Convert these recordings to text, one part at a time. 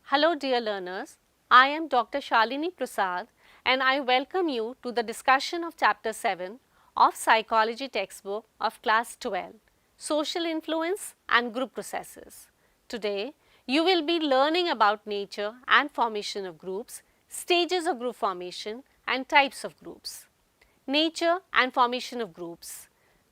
Hello dear learners, I am Dr. Shalini Prasad and I welcome you to the discussion of Chapter 7 of Psychology textbook of Class 12, Social Influence and Group Processes. Today, you will be learning about nature and formation of groups, stages of group formation and types of groups. Nature and formation of groups.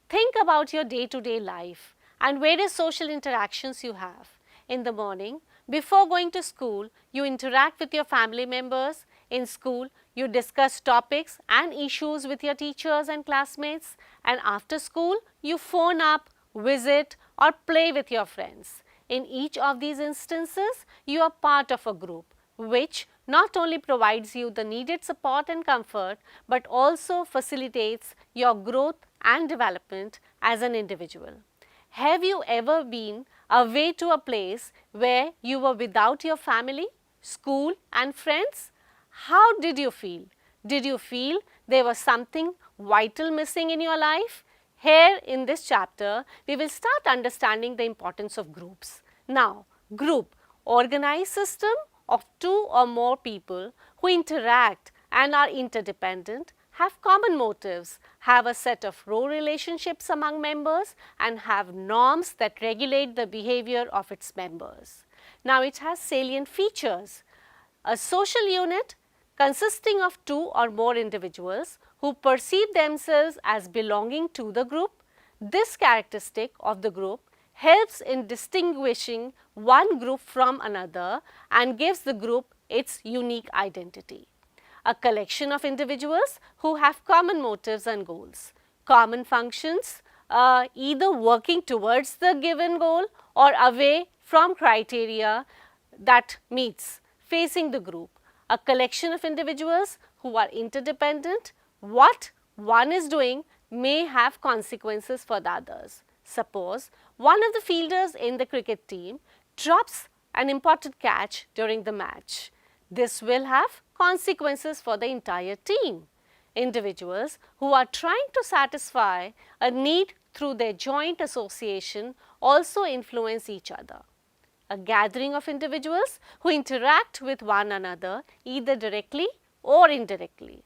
Think about your day-to-day life and various social interactions you have. In the morning, before going to school, you interact with your family members. In school, you discuss topics and issues with your teachers and classmates. And after school, you phone up, visit or play with your friends. In each of these instances, you are part of a group which not only provides you the needed support and comfort, but also facilitates your growth and development as an individual. Have you ever been away to a place where you were without your family, school and friends? How did you feel? Did you feel there was something vital missing in your life? Here in this chapter, we will start understanding the importance of groups. Now, group, organized system of two or more people who interact and are interdependent, have common motives, have a set of role relationships among members and have norms that regulate the behavior of its members. Now, it has salient features. A social unit consisting of two or more individuals who perceive themselves as belonging to the group. This characteristic of the group helps in distinguishing one group from another and gives the group its unique identity. A collection of individuals who have common motives and goals, common functions, either working towards the given goal or away from criteria that meets facing the group. A collection of individuals who are interdependent. What one is doing may have consequences for the others. Suppose one of the fielders in the cricket team drops an important catch during the match. This will have consequences for the entire team. Individuals who are trying to satisfy a need through their joint association also influence each other. A gathering of individuals who interact with one another either directly or indirectly.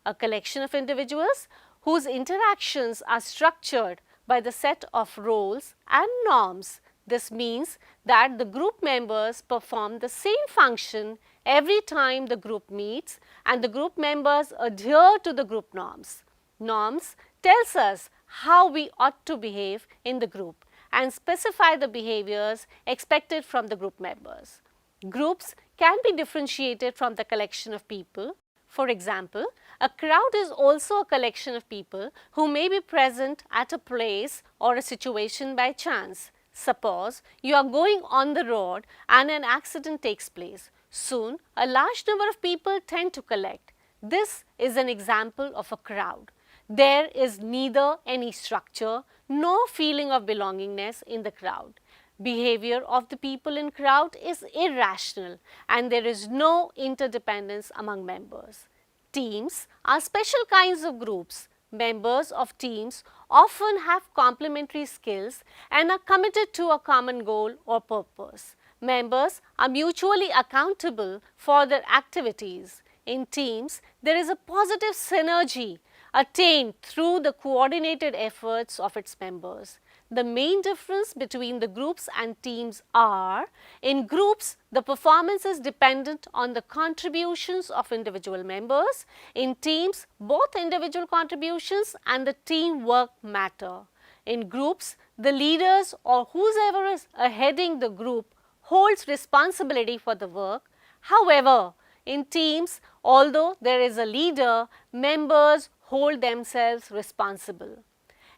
A collection of individuals whose interactions are structured by the set of roles and norms. This means that the group members perform the same function every time the group meets and the group members adhere to the group norms. Norms tells us how we ought to behave in the group and specify the behaviors expected from the group members. Groups can be differentiated from the collection of people. For example, a crowd is also a collection of people who may be present at a place or a situation by chance. Suppose you are going on the road and an accident takes place. Soon, a large number of people tend to collect. This is an example of a crowd. There is neither any structure nor feeling of belongingness in the crowd. Behavior of the people in crowd is irrational and there is no interdependence among members. Teams are special kinds of groups. Members of teams often have complementary skills and are committed to a common goal or purpose. Members are mutually accountable for their activities. In teams, there is a positive synergy attained through the coordinated efforts of its members. The main difference between the groups and teams are, in groups, the performance is dependent on the contributions of individual members. In teams, both individual contributions and the teamwork matter. In groups, the leaders or whoever is heading the group holds responsibility for the work. However, in teams, although there is a leader, members hold themselves responsible.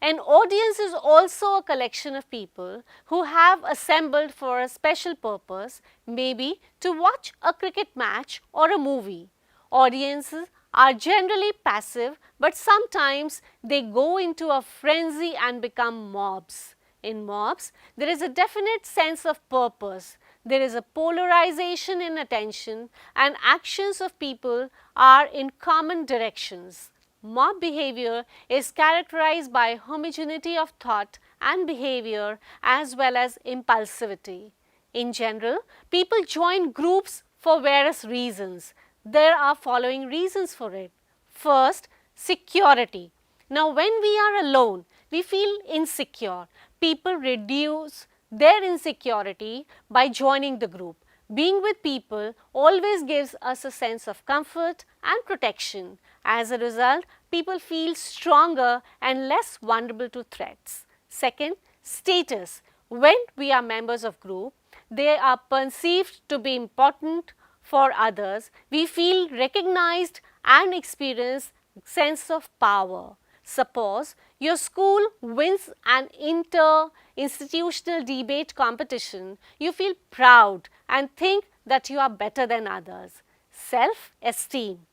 An audience is also a collection of people who have assembled for a special purpose, maybe to watch a cricket match or a movie. Audiences are generally passive, but sometimes they go into a frenzy and become mobs. In mobs, there is a definite sense of purpose. There is a polarization in attention and actions of people are in common directions. Mob behavior is characterized by homogeneity of thought and behavior as well as impulsivity. In general, people join groups for various reasons. There are following reasons for it. First, security. Now, when we are alone, we feel insecure. People reduce their insecurity by joining the group. Being with people always gives us a sense of comfort and protection. As a result, people feel stronger and less vulnerable to threats. Second, status. When we are members of group, they are perceived to be important for others. We feel recognized and experience sense of power. Suppose your school wins an inter-institutional debate competition, you feel proud and think that you are better than others. Self-esteem.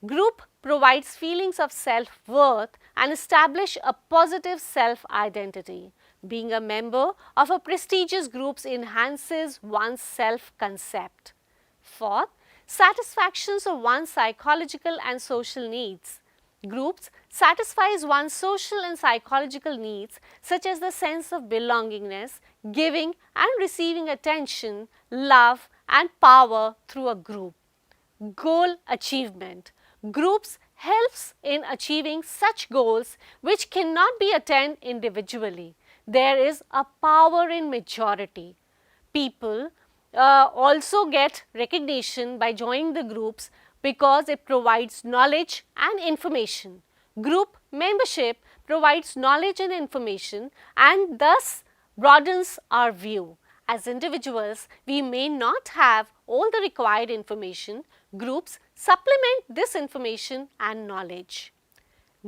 Group provides feelings of self-worth and establish a positive self-identity. Being a member of a prestigious group enhances one's self-concept. Fourth, satisfactions of one's psychological and social needs. Groups satisfies one's social and psychological needs such as the sense of belongingness, giving and receiving attention, love and power through a group. Goal achievement. Groups helps in achieving such goals which cannot be attained individually. There is a power in majority. People also get recognition by joining the groups because it provides knowledge and information. Group membership provides knowledge and information and thus broadens our view. As individuals, we may not have all the required information. Groups supplement this information and knowledge.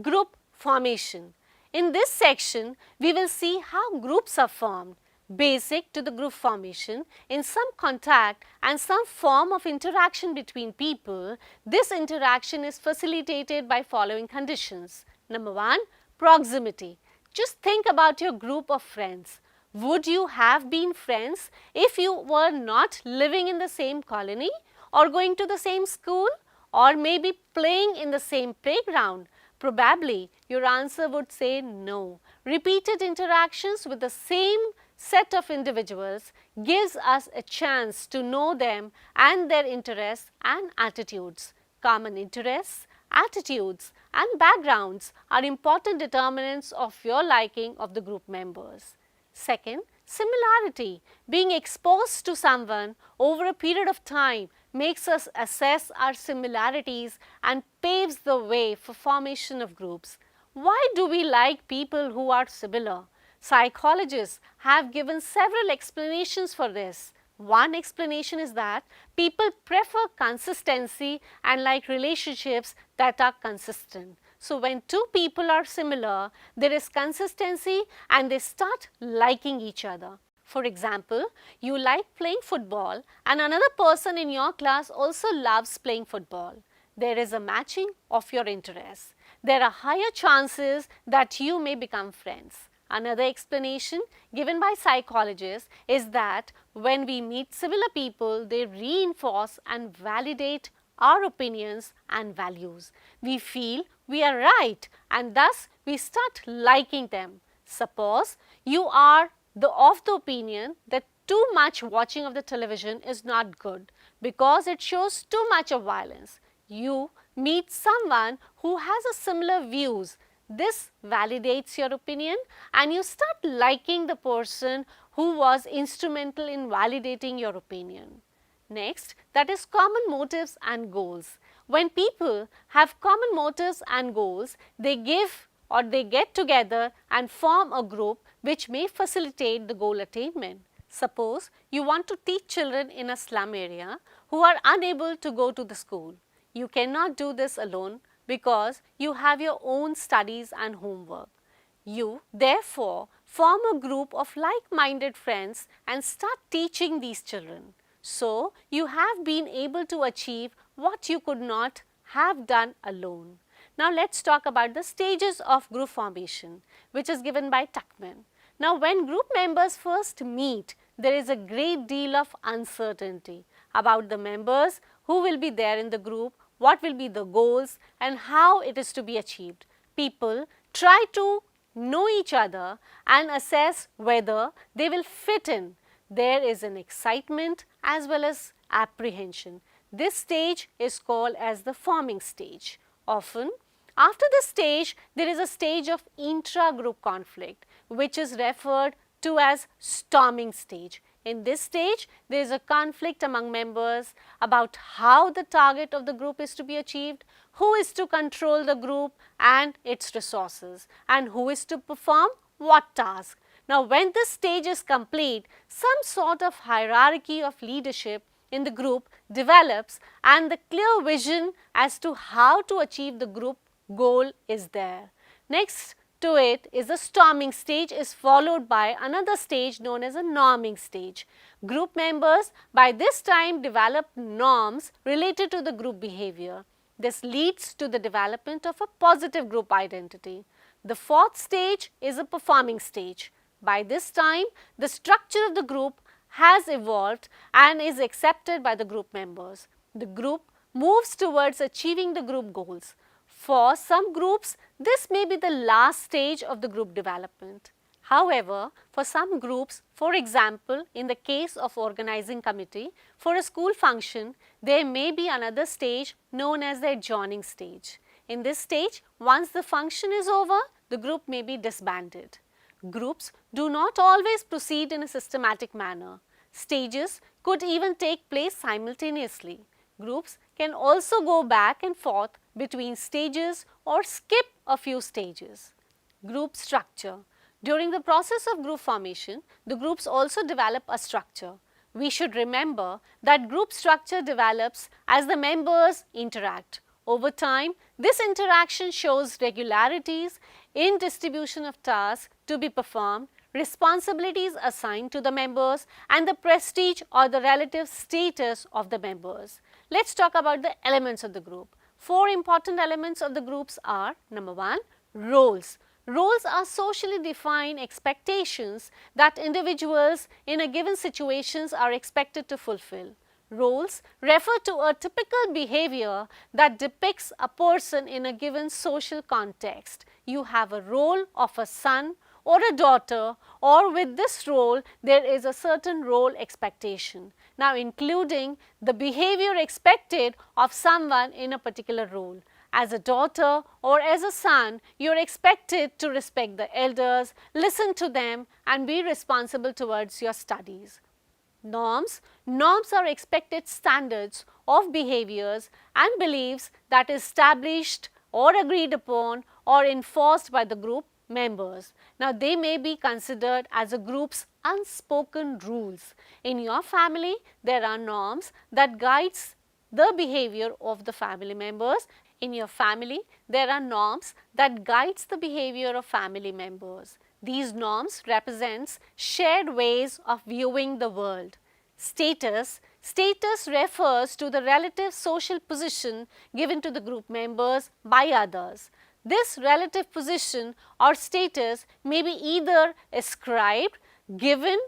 Group formation. In this section, we will see how groups are formed. Basic to the group formation, in some contact and some form of interaction between people, this interaction is facilitated by following conditions. Number 1, proximity. Just think about your group of friends. Would you have been friends if you were not living in the same colony or going to the same school or maybe playing in the same playground? Probably your answer would say no. Repeated interactions with the same set of individuals gives us a chance to know them and their interests and attitudes. Common interests, attitudes and backgrounds are important determinants of your liking of the group members. Second, similarity. Being exposed to someone over a period of time makes us assess our similarities and paves the way for formation of groups. Why do we like people who are similar? Psychologists have given several explanations for this. One explanation is that people prefer consistency and like relationships that are consistent. So, when two people are similar, there is consistency and they start liking each other. For example, you like playing football and another person in your class also loves playing football. There is a matching of your interests. There are higher chances that you may become friends. Another explanation given by psychologists is that when we meet similar people, they reinforce and validate our opinions and values. We feel we are right and thus we start liking them. Suppose you are of the opinion that too much watching of the television is not good because it shows too much of violence. You meet someone who has a similar views. This validates your opinion and you start liking the person who was instrumental in validating your opinion. Next, that is common motives and goals. When people have common motives and goals, they get together and form a group which may facilitate the goal attainment. Suppose you want to teach children in a slum area who are unable to go to the school. You cannot do this alone because you have your own studies and homework. You therefore form a group of like-minded friends and start teaching these children. So, you have been able to achieve what you could not have done alone. Now, let us talk about the stages of group formation, which is given by Tuckman. Now, when group members first meet, there is a great deal of uncertainty about the members, who will be there in the group, what will be the goals and how it is to be achieved. People try to know each other and assess whether they will fit in. there is an excitement as well as apprehension. This stage is called as the forming stage. Often, after this stage, there is a stage of intra-group conflict, which is referred to as storming stage. In this stage, there is a conflict among members about how the target of the group is to be achieved, who is to control the group and its resources, and who is to perform what task. Now, when this stage is complete, some sort of hierarchy of leadership in the group develops and the clear vision as to how to achieve the group goal is there. Next to it is the storming stage, is followed by another stage known as a norming stage. Group members by this time develop norms related to the group behavior. This leads to the development of a positive group identity. The fourth stage is a performing stage. By this time, the structure of the group has evolved and is accepted by the group members. The group moves towards achieving the group goals. For some groups, this may be the last stage of the group development. However, for some groups, for example, in the case of organizing committee for a school function, there may be another stage known as the adjourning stage. In this stage, once the function is over, the group may be disbanded. Groups do not always proceed in a systematic manner. Stages could even take place simultaneously. Groups can also go back and forth between stages or skip a few stages. Group structure. During the process of group formation, the groups also develop a structure. We should remember that group structure develops as the members interact. Over time, this interaction shows regularities in distribution of tasks to be performed, responsibilities assigned to the members, and the prestige or the relative status of the members. Let's talk about the elements of the group. Four important elements of the groups are: number one, roles. Roles are socially defined expectations that individuals in a given situations are expected to fulfill. Roles refer to a typical behavior that depicts a person in a given social context. You have a role of a son or a daughter, or with this role there is a certain role expectation. Now, including the behavior expected of someone in a particular role. As a daughter or as a son, you are expected to respect the elders, listen to them and be responsible towards your studies. Norms. Norms are expected standards of behaviors and beliefs that is established or agreed upon or enforced by the group members. Now, they may be considered as a group's unspoken rules. In your family, there are norms that guides the behavior of the family members. In your family, there are norms that guides the behavior of family members. These norms represents shared ways of viewing the world. Status. Status refers to the relative social position given to the group members by others. This relative position or status may be either ascribed, given,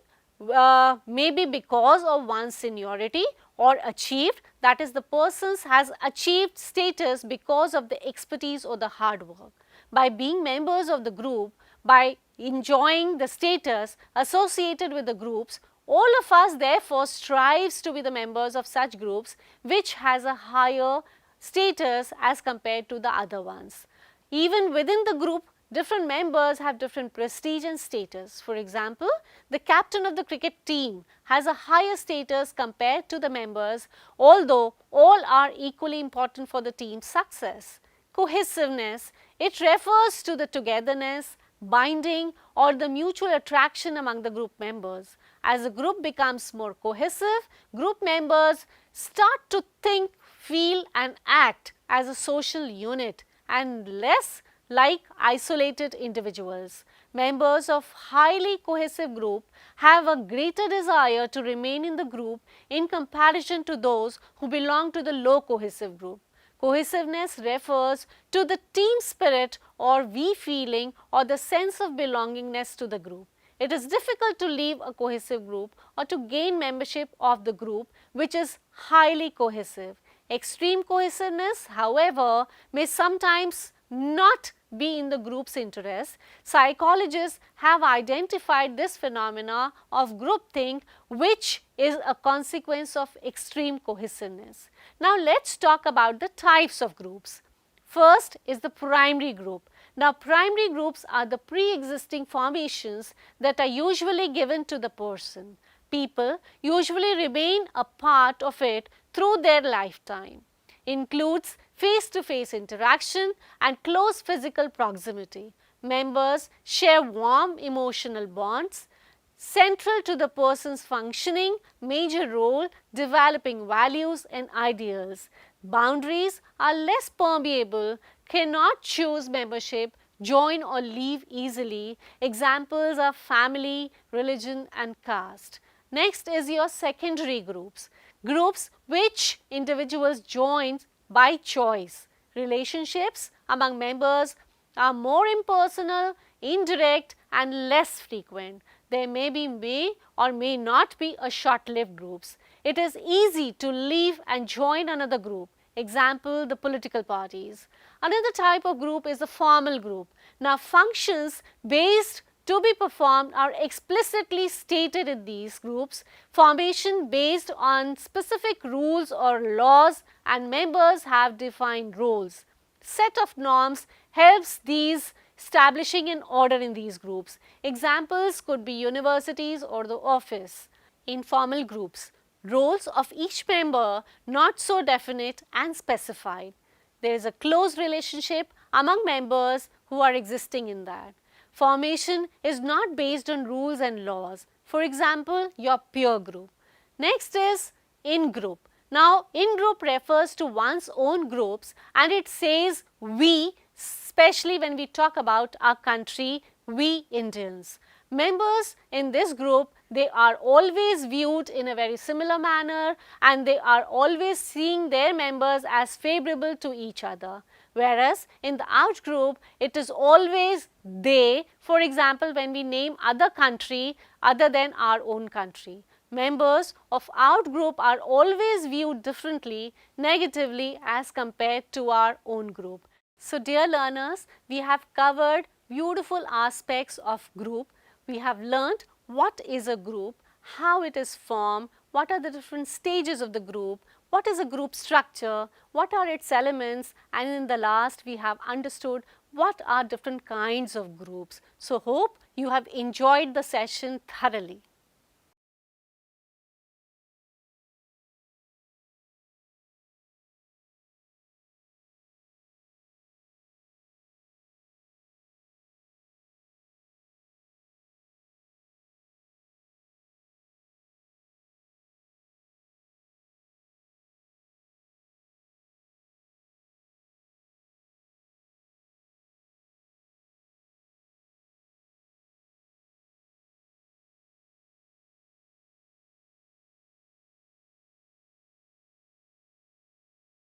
maybe because of one's seniority, or achieved, that is the person has achieved status because of the expertise or the hard work. By being members of the group, by enjoying the status associated with the groups, all of us therefore strives to be the members of such groups which has a higher status as compared to the other ones. Even within the group, different members have different prestige and status. For example, the captain of the cricket team has a higher status compared to the members, although all are equally important for the team's success. Cohesiveness. It refers to the togetherness, binding or the mutual attraction among the group members. As the group becomes more cohesive, group members start to think, feel and act as a social unit and less like isolated individuals. Members of highly cohesive group have a greater desire to remain in the group in comparison to those who belong to the low cohesive group. Cohesiveness refers to the team spirit or we feeling or the sense of belongingness to the group. It is difficult to leave a cohesive group or to gain membership of the group which is highly cohesive. Extreme cohesiveness, however, may sometimes not be in the group's interest. Psychologists have identified this phenomena of groupthink, which is a consequence of extreme cohesiveness. Now, let's talk about the types of groups. First is the primary group. Now, primary groups are the pre-existing formations that are usually given to the person. People usually remain a part of it through their lifetime. Includes face-to-face interaction and close physical proximity. Members share warm emotional bonds. Central to the person's functioning, major role developing values and ideals. Boundaries are less permeable, cannot choose membership, join or leave easily. Examples are family, religion and caste. Next is your secondary groups. Groups which individuals join by choice. Relationships among members are more impersonal, indirect and less frequent. There may or may not be a short-lived groups. It is easy to leave and join another group. Example, the political parties. Another type of group is the formal group. Now, functions based to be performed are explicitly stated in these groups. Formation based on specific rules or laws, and members have defined roles. Set of norms helps these establishing an order in these groups. Examples could be universities or the office. Informal groups. Roles of each member not so definite and specified. There is a close relationship among members who are existing in that. Formation is not based on rules and laws. For example, your peer group. Next is in-group. Now, in-group refers to one's own groups, and it says we, especially when we talk about our country, we Indians. Members in this group, they are always viewed in a very similar manner, and they are always seeing their members as favorable to each other. Whereas in the out group, it is always they. For example, when we name other country other than our own country. Members of out group are always viewed differently, negatively as compared to our own group. So, dear learners, we have covered beautiful aspects of group. We have learnt what is a group, how it is formed, what are the different stages of the group, what is a group structure, what are its elements, and in the last we have understood what are different kinds of groups. So, hope you have enjoyed the session thoroughly.